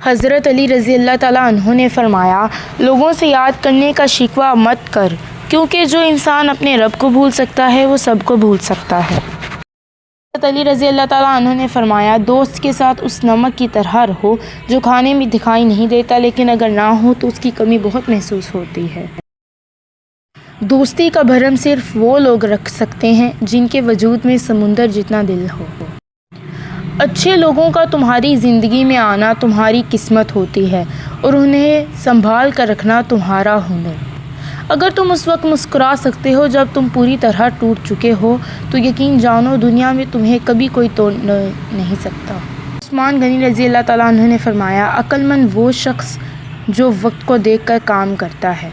حضرت علی رضی اللہ تعالیٰ عنہ نے فرمایا، لوگوں سے یاد کرنے کا شکوہ مت کر، کیونکہ جو انسان اپنے رب کو بھول سکتا ہے وہ سب کو بھول سکتا ہے۔ حضرت علی رضی اللہ تعالیٰ عنہ نے فرمایا، دوست کے ساتھ اس نمک کی طرح رہو جو کھانے میں دکھائی نہیں دیتا، لیکن اگر نہ ہو تو اس کی کمی بہت محسوس ہوتی ہے۔ دوستی کا بھرم صرف وہ لوگ رکھ سکتے ہیں جن کے وجود میں سمندر جتنا دل ہو۔ اچھے لوگوں کا تمہاری زندگی میں آنا تمہاری قسمت ہوتی ہے اور انہیں سنبھال کر رکھنا تمہارا ہنر۔ اگر تم اس وقت مسکرا سکتے ہو جب تم پوری طرح ٹوٹ چکے ہو تو یقین جانو دنیا میں تمہیں کبھی کوئی توڑ نہیں سکتا۔ عثمان غنی رضی اللہ تعالیٰ عنہ نے فرمایا، عقل مند وہ شخص جو وقت کو دیکھ کر کام کرتا ہے۔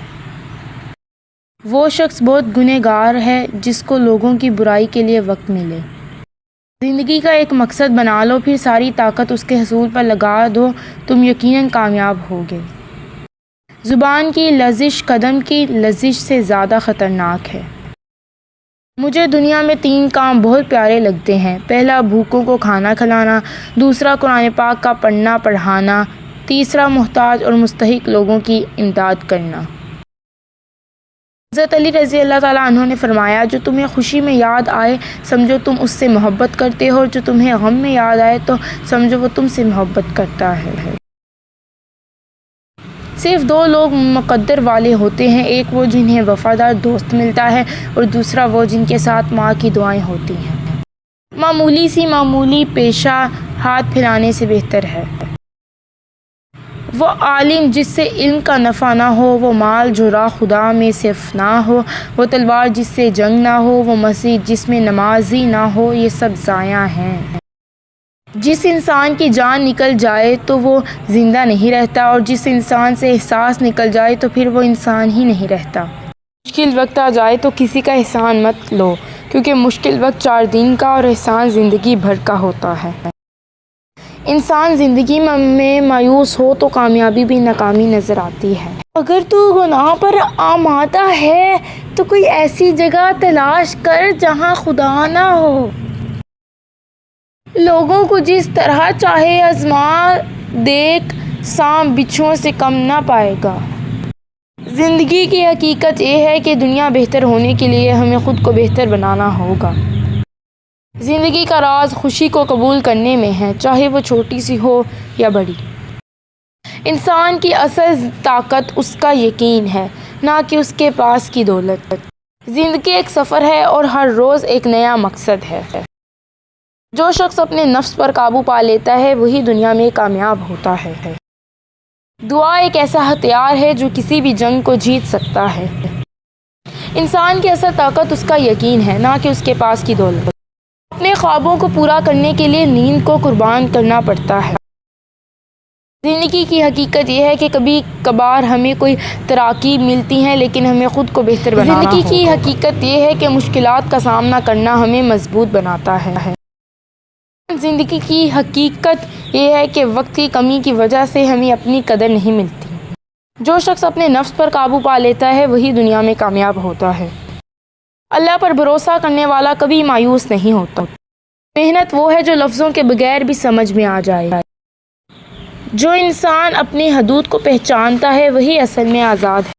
وہ شخص بہت گنہگار ہے جس کو لوگوں کی برائی کے لیے وقت ملے۔ زندگی کا ایک مقصد بنا لو، پھر ساری طاقت اس کے حصول پر لگا دو، تم یقیناً کامیاب ہوگے۔ زبان کی لرزش قدم کی لرزش سے زیادہ خطرناک ہے۔ مجھے دنیا میں 3 کام بہت پیارے لگتے ہیں۔ پہلا، بھوکوں کو کھانا کھلانا، دوسرا قرآن پاک کا پڑھنا پڑھانا، تیسرا محتاج اور مستحق لوگوں کی امداد کرنا۔ حضرت علی رضی اللہ تعالیٰ عنہ نے فرمایا، جو تمہیں خوشی میں یاد آئے سمجھو تم اس سے محبت کرتے ہو، اور جو تمہیں غم میں یاد آئے تو سمجھو وہ تم سے محبت کرتا ہے۔ صرف 2 لوگ مقدر والے ہوتے ہیں، ایک وہ جنہیں وفادار دوست ملتا ہے اور دوسرا وہ جن کے ساتھ ماں کی دعائیں ہوتی ہیں۔ معمولی سی معمولی پیشہ ہاتھ پھیلانے سے بہتر ہے۔ وہ عالم جس سے علم کا نفع نہ ہو، وہ مال جو راہ خدا میں صرف نہ ہو، وہ تلوار جس سے جنگ نہ ہو، وہ مسجد جس میں نمازی نہ ہو، یہ سب ضائع ہیں۔ جس انسان کی جان نکل جائے تو وہ زندہ نہیں رہتا، اور جس انسان سے احساس نکل جائے تو پھر وہ انسان ہی نہیں رہتا۔ مشکل وقت آ جائے تو کسی کا احسان مت لو، کیونکہ مشکل وقت 4 دن کا اور احسان زندگی بھر کا ہوتا ہے۔ انسان زندگی میں مایوس ہو تو کامیابی بھی ناکامی نظر آتی ہے۔ اگر تو گناہ پر آمادہ ہے تو کوئی ایسی جگہ تلاش کر جہاں خدا نہ ہو۔ لوگوں کو جس طرح چاہے آزما دیکھ، سانپ بچھوؤں سے کم نہ پائے گا۔ زندگی کی حقیقت یہ ہے کہ دنیا بہتر ہونے کے لیے ہمیں خود کو بہتر بنانا ہوگا۔ زندگی کا راز خوشی کو قبول کرنے میں ہے، چاہے وہ چھوٹی سی ہو یا بڑی۔ انسان کی اصل طاقت اس کا یقین ہے، نہ کہ اس کے پاس کی دولت۔ زندگی ایک سفر ہے اور ہر روز ایک نیا مقصد ہے۔ جو شخص اپنے نفس پر قابو پا لیتا ہے وہی دنیا میں کامیاب ہوتا ہے۔ دعا ایک ایسا ہتھیار ہے جو کسی بھی جنگ کو جیت سکتا ہے۔ انسان کی اصل طاقت اس کا یقین ہے، نہ کہ اس کے پاس کی دولت۔ اپنے خوابوں کو پورا کرنے کے لیے نیند کو قربان کرنا پڑتا ہے۔ زندگی کی حقیقت یہ ہے کہ کبھی کبھار ہمیں کوئی تراکیب ملتی ہیں، لیکن ہمیں خود کو بہتر بنانا ہوگا۔ زندگی کی حقیقت یہ ہے کہ مشکلات کا سامنا کرنا ہمیں مضبوط بناتا ہے۔ زندگی کی حقیقت یہ ہے کہ وقت کی کمی کی وجہ سے ہمیں اپنی قدر نہیں ملتی۔ جو شخص اپنے نفس پر قابو پا لیتا ہے وہی دنیا میں کامیاب ہوتا ہے۔ اللہ پر بھروسہ کرنے والا کبھی مایوس نہیں ہوتا۔ محنت وہ ہے جو لفظوں کے بغیر بھی سمجھ میں آ جائے۔ جو انسان اپنی حدود کو پہچانتا ہے وہی اصل میں آزاد ہے۔